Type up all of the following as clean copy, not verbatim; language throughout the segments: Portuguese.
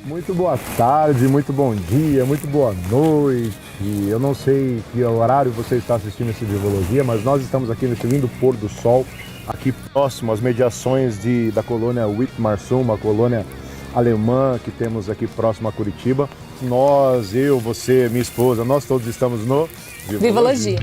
Muito boa tarde, muito bom dia, muito boa noite. Eu não sei que horário você está assistindo esse Vivologia, mas nós estamos aqui nesse lindo pôr do sol, aqui próximo às mediações da colônia Wittmarsum, uma colônia alemã que temos aqui próximo a Curitiba. Nós, eu, você, minha esposa, nós todos estamos no Vivologia.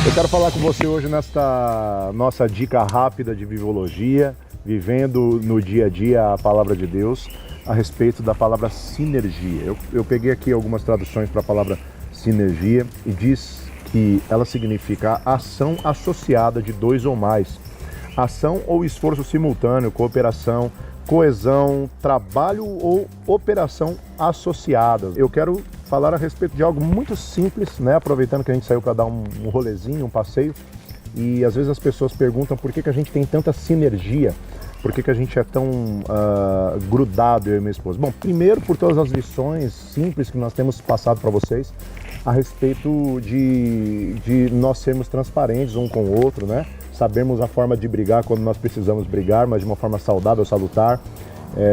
Eu quero falar com você hoje nesta nossa dica rápida de Vivologia, vivendo no dia a dia a palavra de Deus, a respeito da palavra sinergia. Eu peguei aqui algumas traduções para a palavra sinergia e diz que ela significa ação associada de dois ou mais. Ação ou esforço simultâneo, cooperação, coesão, trabalho ou operação associada. Eu quero falar a respeito de algo muito simples, né? Aproveitando que a gente saiu para dar um rolezinho, um passeio, e às vezes as pessoas perguntam por que a gente tem tanta sinergia, por que a gente é tão grudado, eu e minha esposa. Bom, primeiro por todas as lições simples que nós temos passado para vocês a respeito de nós sermos transparentes um com o outro, né? Sabermos a forma de brigar quando nós precisamos brigar, mas de uma forma saudável, salutar,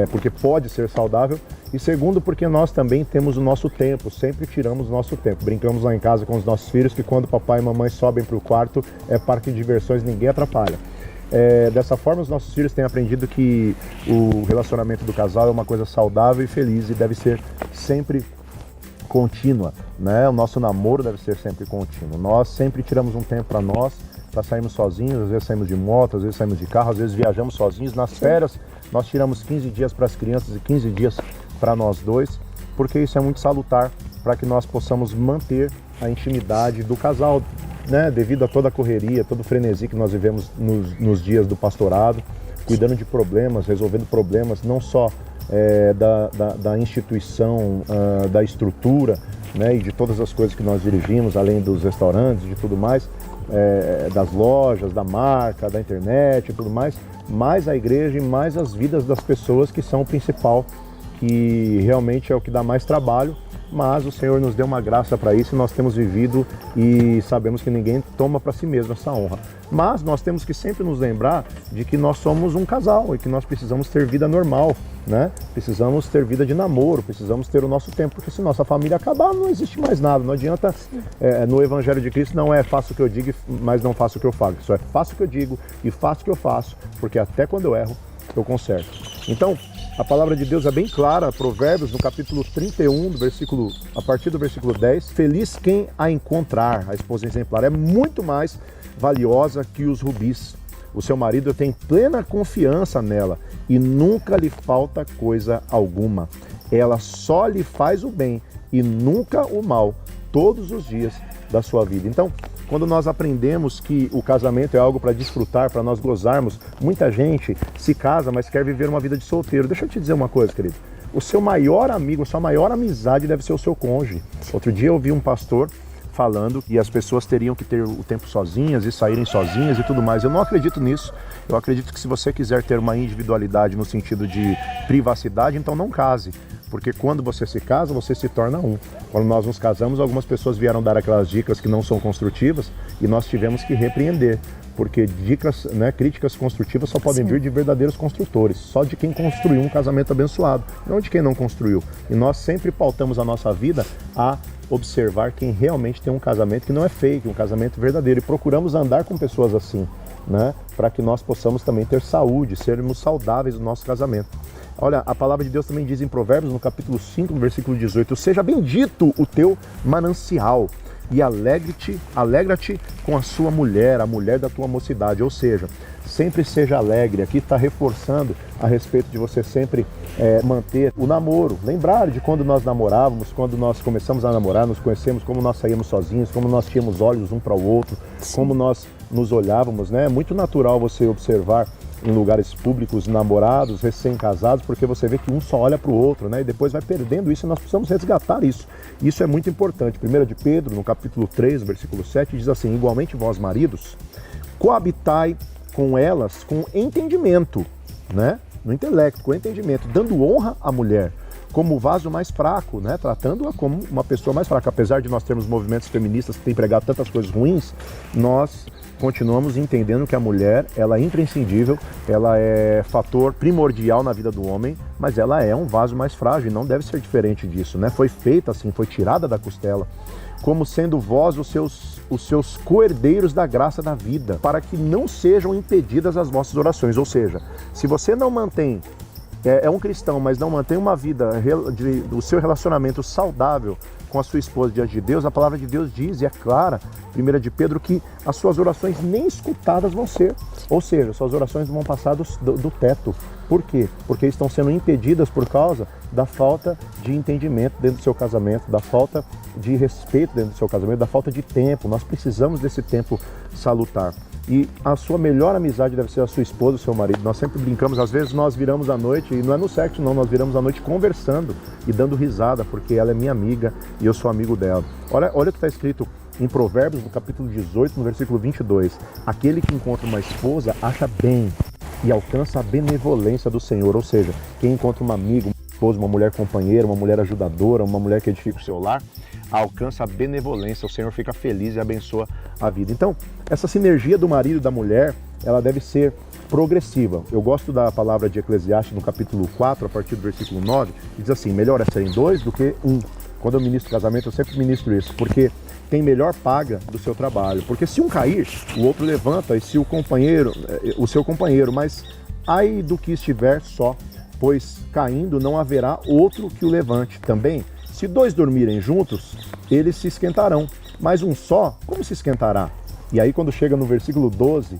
porque pode ser saudável. E segundo, porque nós também temos o nosso tempo, sempre tiramos o nosso tempo. Brincamos lá em casa com os nossos filhos que quando papai e mamãe sobem para o quarto é parque de diversões, ninguém atrapalha. Dessa forma, os nossos filhos têm aprendido que o relacionamento do casal é uma coisa saudável e feliz e deve ser sempre contínua, né? O nosso namoro deve ser sempre contínuo. Nós sempre tiramos um tempo para nós, para sairmos sozinhos, às vezes saímos de moto, às vezes saímos de carro, às vezes viajamos sozinhos. Nas férias, nós tiramos 15 dias para as crianças e 15 dias para nós dois, porque isso é muito salutar para que nós possamos manter a intimidade do casal, né? Devido a toda a correria, todo o frenesi que nós vivemos nos dias do pastorado, cuidando de problemas, resolvendo problemas, não só da instituição, da estrutura, né? E de todas as coisas que nós dirigimos, além dos restaurantes, de tudo mais, das lojas, da marca, da internet e tudo mais, mais a igreja e mais as vidas das pessoas que são o principal, que realmente é o que dá mais trabalho, mas o Senhor nos deu uma graça para isso e nós temos vivido e sabemos que ninguém toma para si mesmo essa honra. Mas nós temos que sempre nos lembrar de que nós somos um casal e que nós precisamos ter vida normal, né? Precisamos ter vida de namoro, precisamos ter o nosso tempo, porque se nossa família acabar, não existe mais nada. Não adianta, no Evangelho de Cristo não é faço o que eu digo, mas não faço o que eu faço. Isso é faço o que eu digo e faço o que eu faço, porque até quando eu erro, eu conserto. Então, a palavra de Deus é bem clara, Provérbios, no capítulo 31, a partir do versículo 10. Feliz quem a encontrar, a esposa exemplar, é muito mais valiosa que os rubis. O seu marido tem plena confiança nela e nunca lhe falta coisa alguma. Ela só lhe faz o bem e nunca o mal, todos os dias da sua vida. Então, quando nós aprendemos que o casamento é algo para desfrutar, para nós gozarmos, muita gente se casa, mas quer viver uma vida de solteiro. Deixa eu te dizer uma coisa, querido. O seu maior amigo, a sua maior amizade deve ser o seu cônjuge. Outro dia eu vi um pastor falando que as pessoas teriam que ter o tempo sozinhas e saírem sozinhas e tudo mais. Eu não acredito nisso. Eu acredito que se você quiser ter uma individualidade no sentido de privacidade, então não case. Porque quando você se casa, você se torna um. Quando nós nos casamos, algumas pessoas vieram dar aquelas dicas que não são construtivas e nós tivemos que repreender. Porque dicas, né, críticas construtivas só podem vir de verdadeiros construtores, só de quem construiu um casamento abençoado, não de quem não construiu. E nós sempre pautamos a nossa vida a observar quem realmente tem um casamento que não é fake, um casamento verdadeiro. E procuramos andar com pessoas assim, né, para que nós possamos também ter saúde, sermos saudáveis no nosso casamento. Olha, a palavra de Deus também diz em Provérbios, no capítulo 5, no versículo 18, seja bendito o teu manancial e alegra-te com a sua mulher, a mulher da tua mocidade. Ou seja, sempre seja alegre. Aqui está reforçando a respeito de você sempre manter o namoro. Lembrar de quando nós namorávamos, quando nós começamos a namorar, nos conhecemos, como nós saíamos sozinhos, como nós tínhamos olhos um para o outro, como nós nos olhávamos, né? É muito natural você observar em lugares públicos namorados, recém-casados, porque você vê que um só olha para o outro, né? E depois vai perdendo isso, e nós precisamos resgatar isso. Isso é muito importante. 1 de Pedro, no capítulo 3, versículo 7, diz assim: igualmente vós, maridos, coabitai com elas com entendimento, né? No intelecto, com entendimento, dando honra à mulher como o vaso mais fraco, né? Tratando-a como uma pessoa mais fraca. Apesar de nós termos movimentos feministas que têm pregado tantas coisas ruins, nós continuamos entendendo que a mulher, ela é imprescindível, ela é fator primordial na vida do homem, mas ela é um vaso mais frágil e não deve ser diferente disso, né? Foi feita assim, foi tirada da costela, como sendo vós os seus co-herdeiros da graça da vida, para que não sejam impedidas as vossas orações. Ou seja, se você não mantém, é um cristão, mas não mantém uma vida, o seu relacionamento saudável com a sua esposa diante de Deus, a palavra de Deus diz, e é clara, 1 de Pedro, que as suas orações nem escutadas vão ser. Ou seja, suas orações vão passar do teto. Por quê? Porque estão sendo impedidas por causa da falta de entendimento dentro do seu casamento, da falta de respeito dentro do seu casamento, da falta de tempo. Nós precisamos desse tempo salutar. E a sua melhor amizade deve ser a sua esposa, o seu marido. Nós sempre brincamos, às vezes nós viramos a noite, e não é no sexo não, nós viramos a noite conversando e dando risada, porque ela é minha amiga e eu sou amigo dela. Olha o que está escrito em Provérbios, no capítulo 18, no versículo 22. Aquele que encontra uma esposa acha bem e alcança a benevolência do Senhor. Ou seja, quem encontra uma amiga, uma esposa, uma mulher companheira, uma mulher ajudadora, uma mulher que edifica o seu lar, alcança a benevolência, o Senhor fica feliz e abençoa a vida. Então, essa sinergia do marido e da mulher, ela deve ser progressiva. Eu gosto da palavra de Eclesiastes no capítulo 4, a partir do versículo 9, que diz assim: melhor é serem dois do que um. Quando eu ministro casamento, eu sempre ministro isso, porque tem melhor paga do seu trabalho. Porque se um cair, o outro levanta, e se o seu companheiro, mas ai do que estiver só, pois caindo não haverá outro que o levante também. Se dois dormirem juntos, eles se esquentarão, mas um só, como se esquentará? E aí quando chega no versículo 12,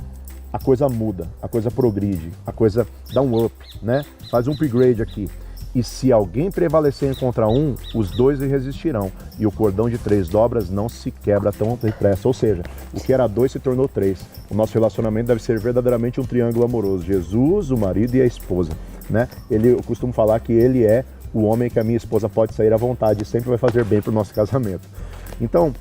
a coisa muda, a coisa progride, a coisa dá um up, né? Faz um upgrade aqui. E se alguém prevalecer contra um, os dois lhe resistirão, e o cordão de 3 dobras não se quebra tão depressa. Ou seja, o que era 2 se tornou 3. O nosso relacionamento deve ser verdadeiramente um triângulo amoroso: Jesus, o marido e a esposa, né? Eu costumo falar que ele é o homem que a minha esposa pode sair à vontade e sempre vai fazer bem para o nosso casamento. Então,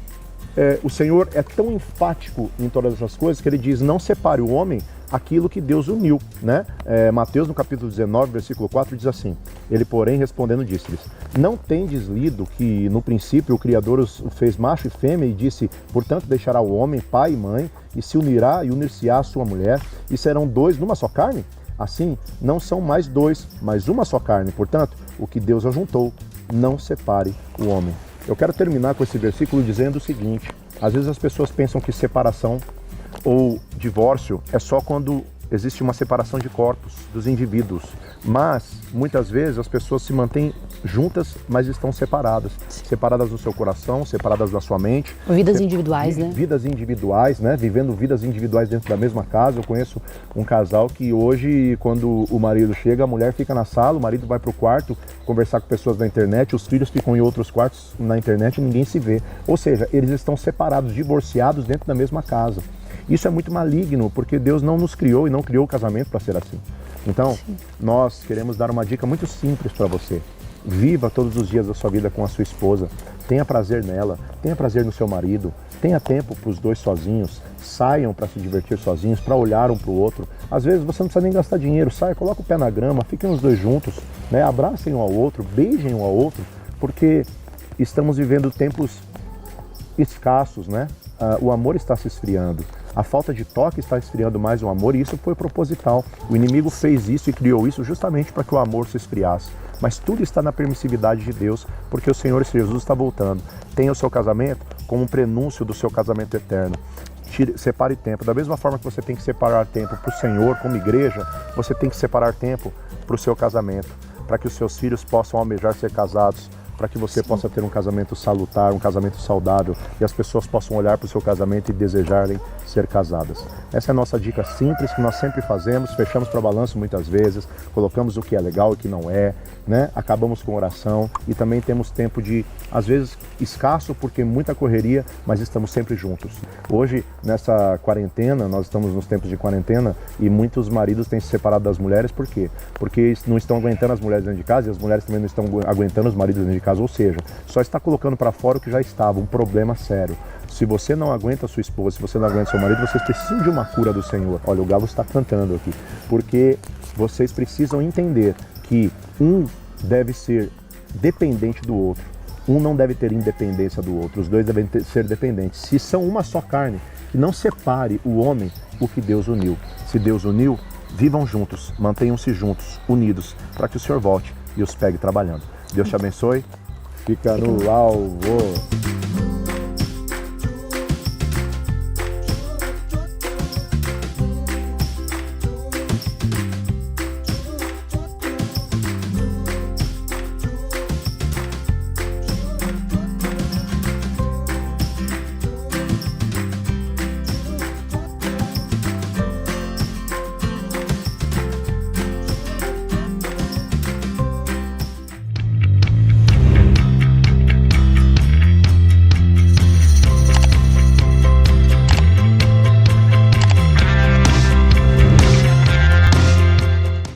o Senhor é tão enfático em todas essas coisas que ele diz: não separe o homem aquilo que Deus uniu, né? Mateus, no capítulo 19, versículo 4, diz assim: ele, porém, respondendo, disse-lhes: não tendes lido que no princípio o Criador os fez macho e fêmea, e disse: portanto deixará o homem pai e mãe, e se unirá e unir-se-á a sua mulher, e serão dois numa só carne? Assim, não são mais dois, mas uma só carne. Portanto, o que Deus ajuntou, não separe o homem. Eu quero terminar com esse versículo dizendo o seguinte: às vezes as pessoas pensam que separação ou divórcio é só quando existe uma separação de corpos dos indivíduos, mas muitas vezes as pessoas se mantêm juntas, mas estão separadas no seu coração, separadas da sua mente. Vidas individuais, né? Vidas individuais, né? Vivendo vidas individuais dentro da mesma casa. Eu conheço um casal que hoje, quando o marido chega, a mulher fica na sala, o marido vai para o quarto conversar com pessoas da internet, os filhos ficam em outros quartos na internet e ninguém se vê. Ou seja, eles estão separados, divorciados dentro da mesma casa. Isso é muito maligno, porque Deus não nos criou e não criou o casamento para ser assim. Então, nós queremos dar uma dica muito simples para você. Viva todos os dias da sua vida com a sua esposa. Tenha prazer nela, tenha prazer no seu marido, tenha tempo para os dois sozinhos, saiam para se divertir sozinhos, para olhar um para o outro. Às vezes você não precisa nem gastar dinheiro, saia, coloca o pé na grama, fiquem os dois juntos, né? Abracem um ao outro, beijem um ao outro, porque estamos vivendo tempos escassos, né? O amor está se esfriando. A falta de toque está esfriando mais o amor, e isso foi proposital. O inimigo fez isso e criou isso justamente para que o amor se esfriasse. Mas tudo está na permissividade de Deus, porque o Senhor Jesus está voltando. Tenha o seu casamento como um prenúncio do seu casamento eterno. separe tempo. Da mesma forma que você tem que separar tempo para o Senhor, como igreja, você tem que separar tempo para o seu casamento, para que os seus filhos possam almejar ser casados, para que você possa ter um casamento salutar, um casamento saudável, e as pessoas possam olhar para o seu casamento e desejarem ser casadas. Essa é a nossa dica simples, que nós sempre fazemos, fechamos para balanço muitas vezes, colocamos o que é legal e o que não é, né? Acabamos com oração e também temos tempo de, às vezes, escasso, porque muita correria, mas estamos sempre juntos. Hoje, nessa quarentena, nós estamos nos tempos de quarentena e muitos maridos têm se separado das mulheres, por quê? Porque não estão aguentando as mulheres dentro de casa e as mulheres também não estão aguentando os maridos dentro de casa, ou seja, só está colocando para fora o que já estava, um problema sério. Se você não aguenta a sua esposa, se você não aguenta seu marido, vocês precisam de uma cura do Senhor. Olha, o galo está cantando aqui, porque vocês precisam entender que um deve ser dependente do outro, um não deve ter independência do outro, os dois devem ser dependentes. Se são uma só carne, que não separe o homem o que Deus uniu. Se Deus uniu, vivam juntos, mantenham-se juntos, unidos, para que o Senhor volte e os pegue trabalhando. Deus te abençoe. Fica no alvo.